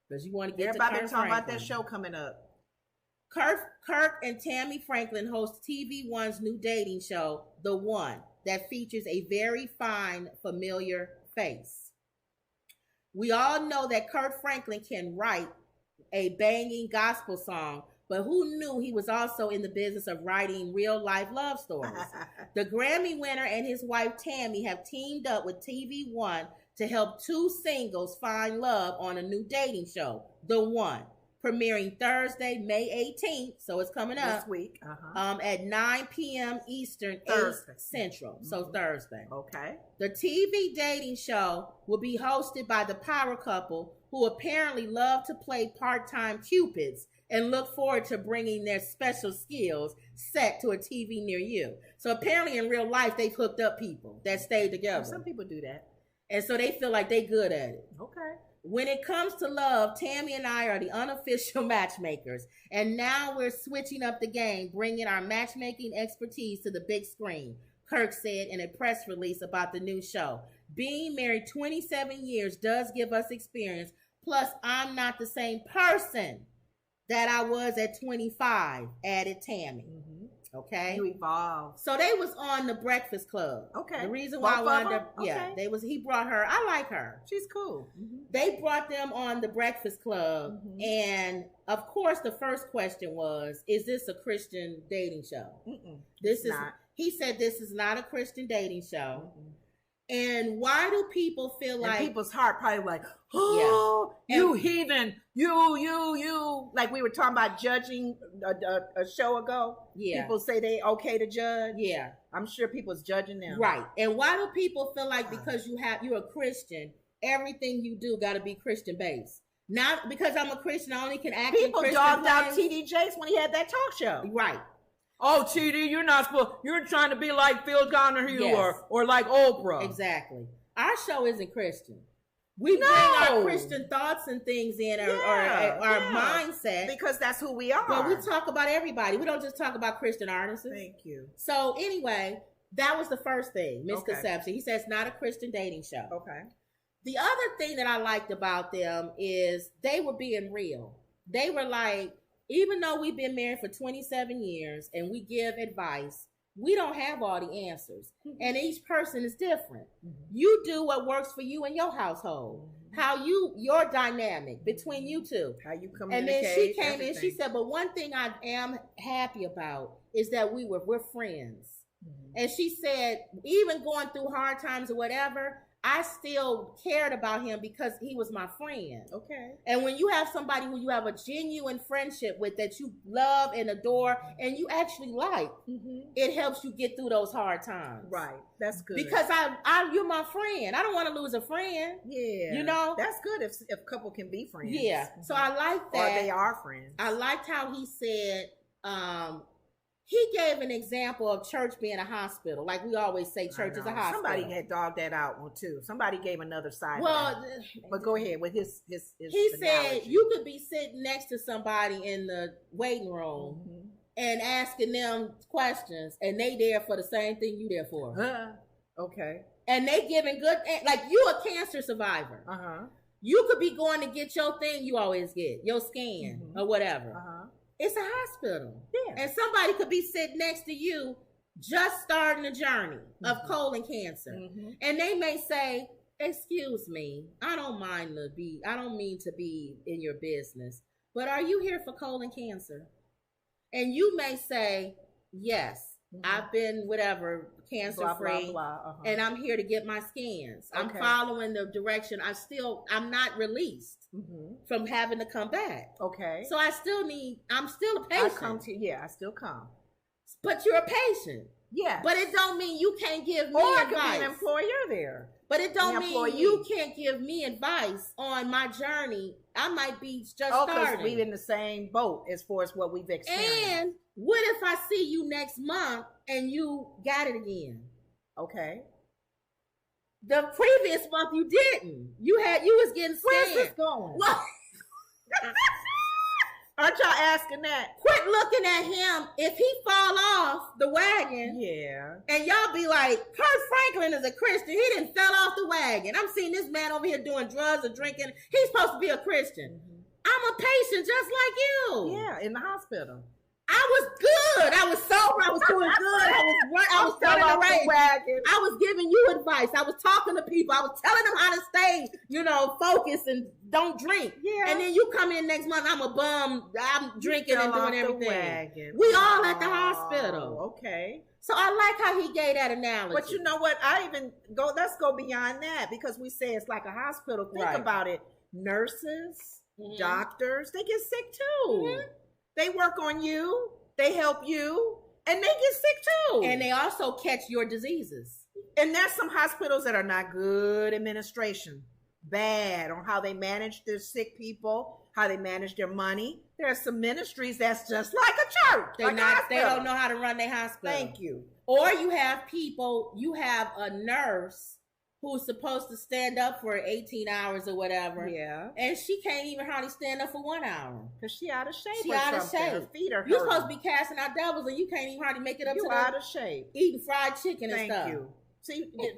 because you want to get everybody to Kirk talking about Franklin. that show coming up. Kirk and Tammy Franklin host TV One's new dating show, The One, that features a very fine, familiar face. We all know that Kirk Franklin can write a banging gospel song, but who knew he was also in the business of writing real-life love stories? The Grammy winner and his wife Tammy have teamed up with TV One to help two singles find love on a new dating show, The One, premiering Thursday, May 18th, so it's coming up. This week. At 9 p.m. Eastern, Thursday. 8 Central, so Thursday. Okay. The TV dating show will be hosted by the power couple who apparently love to play part-time cupids and look forward to bringing their special skills set to a TV near you. So apparently in real life, they've hooked up people that stayed together. Some people do that. And so they feel like they good at it. Okay. When it comes to love, Tammy and I are the unofficial matchmakers. And now we're switching up the game, bringing our matchmaking expertise to the big screen, Kirk said in a press release about the new show. Being married 27 years does give us experience. Plus, I'm not the same person that I was at 25, added Tammy. Okay. You evolve. So they was on the Breakfast Club. Okay. The reason why I wanted to, Okay. he brought her. I like her. She's cool. They brought them on the Breakfast Club. And of course, the first question was, is this a Christian dating show? This is not. He said this is not a Christian dating show. And why do people feel like people's heart probably like, oh, you heathen, you. Like we were talking about judging a show ago. Yeah. People say they okay to judge. Yeah. I'm sure people's judging them. Right. And why do people feel like because you're a Christian, everything you do got to be Christian based? Not because I'm a Christian, I only can act in People Christian dogged out ways. T.D. Jakes when he had that talk show. Right. Oh, TD, you're not supposed. You're trying to be like Phil Donahue Yes. or like Oprah. Exactly. Our show isn't Christian. We bring our Christian thoughts and things in, our mindset. Because that's who we are. But we talk about everybody. We don't just talk about Christian artists. Thank you. So anyway, that was the first thing, misconception. Okay. He says it's not a Christian dating show. Okay. The other thing that I liked about them is they were being real. They were like, even though we've been married for 27 years and we give advice, we don't have all the answers. And each person is different. You do what works for you and your household. How your dynamic between you two. How you communicate. And then she came in, she said, but one thing I am happy about is that we're friends. And she said, even going through hard times or whatever, I still cared about him because he was my friend. Okay. And when you have somebody who you have a genuine friendship with that you love and adore and you actually like, it helps you get through those hard times. Right. That's good. Because you're my friend. I don't want to lose a friend. Yeah. You know? That's good if a couple can be friends. Yeah. So I like that. Or they are friends. I liked how he said, he gave an example of church being a hospital. Like we always say, church is a hospital. Somebody had dogged that out one too. Somebody gave another side. Well, but go ahead with his he said you could be sitting next to somebody in the waiting room and asking them questions, and they there for the same thing you there for. Okay. And they giving good, like you a cancer survivor. You could be going to get your thing you always get, your scan or whatever. It's a hospital. Yeah. And somebody could be sitting next to you just starting the journey of colon cancer. And they may say, excuse me, I don't mean to be in your business, but are you here for colon cancer? And you may say, yes, I've been cancer free, and I'm here to get my scans. I'm following the direction. I'm not released from having to come back. Okay. So I'm still a patient. I still come. But you're a patient. Yeah. But it don't mean you can't give me advice. Or I advice. could be an employer there. But it don't mean you can't give me advice on my journey. I might be just starting. Because we're in the same boat as far as what we've experienced. And what if I see you next month and you got it again? Okay. The previous month you didn't. You was getting scared. Where's this going? Aren't y'all asking that? Quit looking at him. If he fall off the wagon, and y'all be like, Kirk Franklin is a Christian. He didn't fell off the wagon. I'm seeing this man over here doing drugs or drinking. He's supposed to be a Christian. I'm a patient just like you. Yeah, in the hospital. I was good. I was sober. I was doing good. I was running the race. I was giving you advice. I was talking to people. I was telling them how to stay, focused and don't drink. Yeah. And then you come in next month, I'm a bum. I'm drinking and doing everything. We all at the hospital. Okay. So I like how he gave that analogy. But you know what? Let's go beyond that, because we say it's like a hospital. Think about it. Nurses, doctors, they get sick too. Mm-hmm. They work on you, they help you, and they get sick too. And they also catch your diseases. And there's some hospitals that are not good administration, bad on how they manage their sick people, how they manage their money. There are some ministries that's just like a church. They don't know how to run their hospital. Thank you. Or you have a nurse who's supposed to stand up for 18 hours or whatever. Yeah. And she can't even hardly stand up for 1 hour. Because she out of shape. She out of shape. Her feet are hurting. You're supposed to be casting out devils and you can't even hardly make it up to out of shape. Eating fried chicken and stuff. Thank you. See, the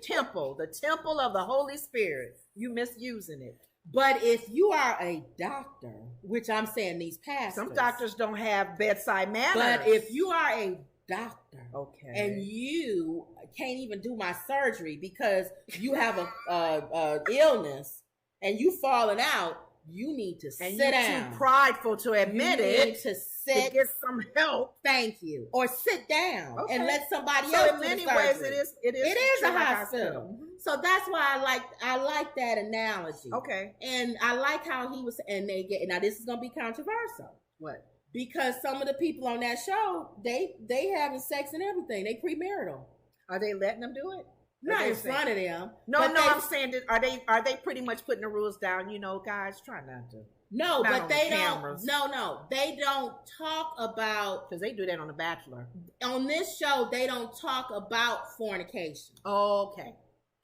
temple of the Holy Spirit. You misusing it. But if you are a doctor, which I'm saying these pastors. Some doctors don't have bedside manners. But if you are a doctor, okay, and you can't even do my surgery because you have a illness and you falling out, you need to sit down. And you're too prideful to admit it. You need to sit, to get some help. Thank you, or sit down and let somebody else. So in many ways, it is a hospital. Mm-hmm. So that's why I like that analogy. Okay, and I like how he was, and they get now. This is going to be controversial. What? Because some of the people on that show, they having sex and everything. They premarital. Are they letting them do it? Not in front of them. No, I'm saying that are they pretty much putting the rules down? Guys, try not to. No, but they don't. No, they don't talk about, because they do that on The Bachelor. On this show, they don't talk about fornication. Okay.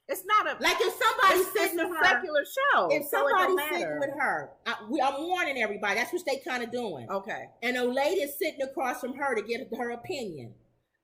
It's not like if somebody's sitting with her. Secular show. If somebody's sitting with her, I'm warning everybody. That's what they kind of doing. Okay. And a lady is sitting across from her to get her opinion.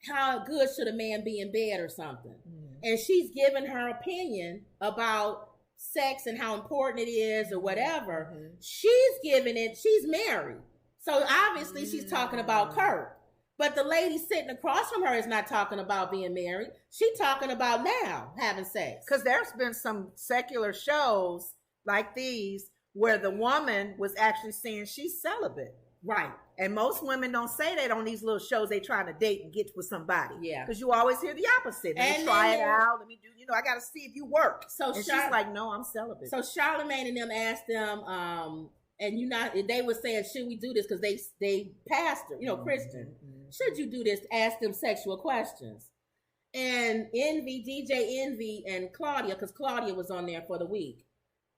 How good should a man be in bed or something? And she's giving her opinion about sex and how important it is or whatever. She's giving it. She's married, so obviously she's talking about Kirk. But the lady sitting across from her is not talking about being married. She's talking about now having sex. Because there's been some secular shows like these where the woman was actually saying she's celibate. Right. And most women don't say that on these little shows they trying to date and get with somebody. Yeah. Because you always hear the opposite. And try it out. Let me do, I got to see if you work. So she's like, no, I'm celibate. So Charlamagne and them asked them, and they were saying, should we do this? Because they pastor, Christian. Should you do this? Ask them sexual questions. And DJ Envy and Claudia, because Claudia was on there for the week,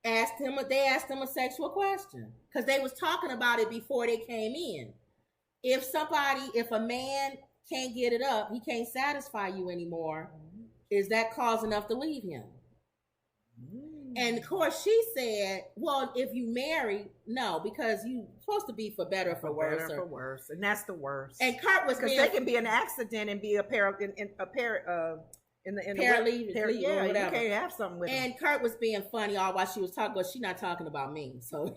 asked him a sexual question, because they was talking about it before they came in. If a man can't get it up, he can't satisfy you anymore, is that cause enough to leave him? And of course she said, well, if you marry, no, because you supposed to be for better or for worse. For worse. And that's the worst. And Kirk was, because they can be an accident and be a paralegal or whatever. You can't have something with and Kirk was being funny all while she was talking, but she's not talking about me. So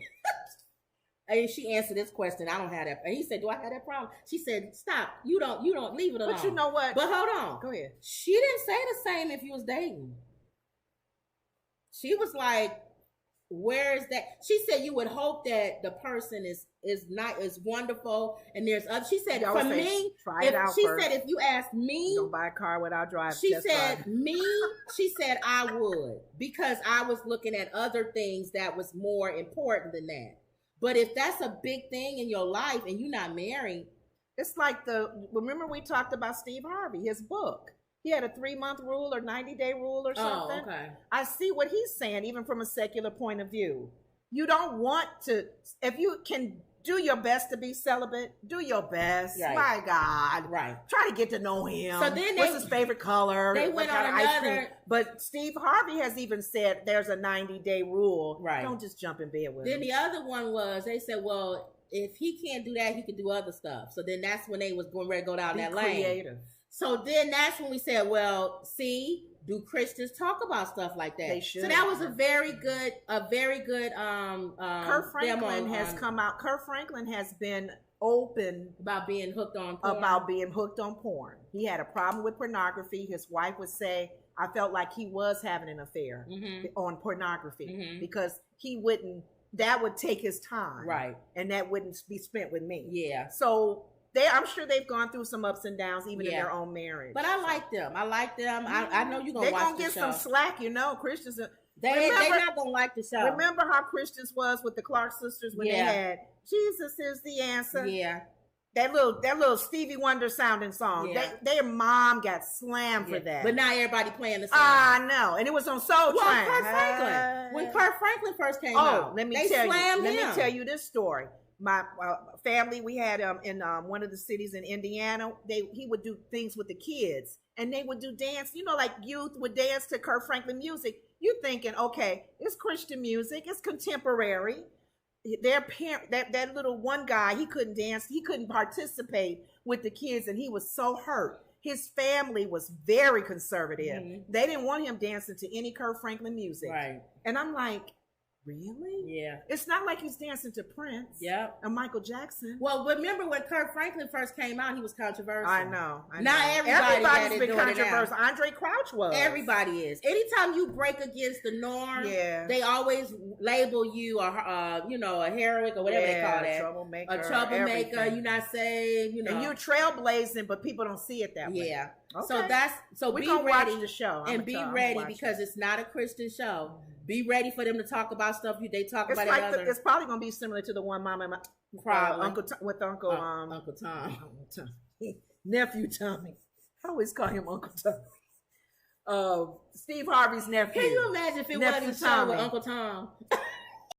and she answered this question. I don't have that. And he said, do I have that problem? She said, stop. You don't leave it alone. But you know what? But hold on. Go ahead. She didn't say the same if you was dating. She was like, where is that? She said you would hope that the person is wonderful, and there's other. She said for me, try it out. She said if you ask me, don't buy a car without driving. She said me. She said I would, because I was looking at other things that was more important than that. But if that's a big thing in your life and you're not married, it's like remember we talked about Steve Harvey, his book. He had a 3-month rule or 90-day rule or something. Oh, okay. I see what he's saying, even from a secular point of view. You don't want to, if you can do your best to be celibate, do your best. Right. My God. Right. Try to get to know him. So then what's his favorite color? They went on another. But Steve Harvey has even said there's a 90-day rule. Right. Don't just jump in bed with him. Then the other one was, they said, well, if he can't do that, he can do other stuff. So then that's when they was going ready to go down that lane. Creative. So then that's when we said, well, see, do Christians talk about stuff like that? They should. So that was a very good Kirk Franklin has come out. Kirk Franklin has been open about being hooked on porn. He had a problem with pornography. His wife would say, I felt like he was having an affair on pornography because that would take his time. Right. And that wouldn't be spent with me. Yeah. So I'm sure they've gone through some ups and downs even in their own marriage. But I like them. I know you're going to watch the show. They're going to get some slack, Christians. They're not going to like the show. Remember how Christians was with the Clark sisters when they had Jesus is the answer? Yeah. That little Stevie Wonder sounding song. Yeah. Their mom got slammed for that. But now everybody playing the song. No. And it was on Soul Train. Kirk Franklin. When Kirk Franklin first came out, let me tell you this story. My family, we had in one of the cities in Indiana. He would do things with the kids, and they would do dance. Like youth would dance to Kirk Franklin music. You thinking, okay, it's Christian music, it's contemporary. Their parent, that little one guy, he couldn't dance, he couldn't participate with the kids, and he was so hurt. His family was very conservative. They didn't want him dancing to any Kirk Franklin music. Right. And I'm like, really? Yeah. It's not like he's dancing to Prince. Yeah. And Michael Jackson. Well, remember when Kirk Franklin first came out, he was controversial. I know. Not everybody's been controversial. Andre Crouch was. Everybody is. Anytime you break against the norm, they always label you a heroic or whatever they call that. A troublemaker. You're not saved. And you're trailblazing, but people don't see it that way. Yeah. Okay. So we're be gonna ready watch the show and be ready because it's not a Christian show. Be ready for them to talk about stuff they talk about. It's probably gonna be similar to the one Mama Uncle Tom. Nephew Tommy. I always call him Uncle Tom. Steve Harvey's nephew. Can you imagine if it wasn't a show with Uncle Tom?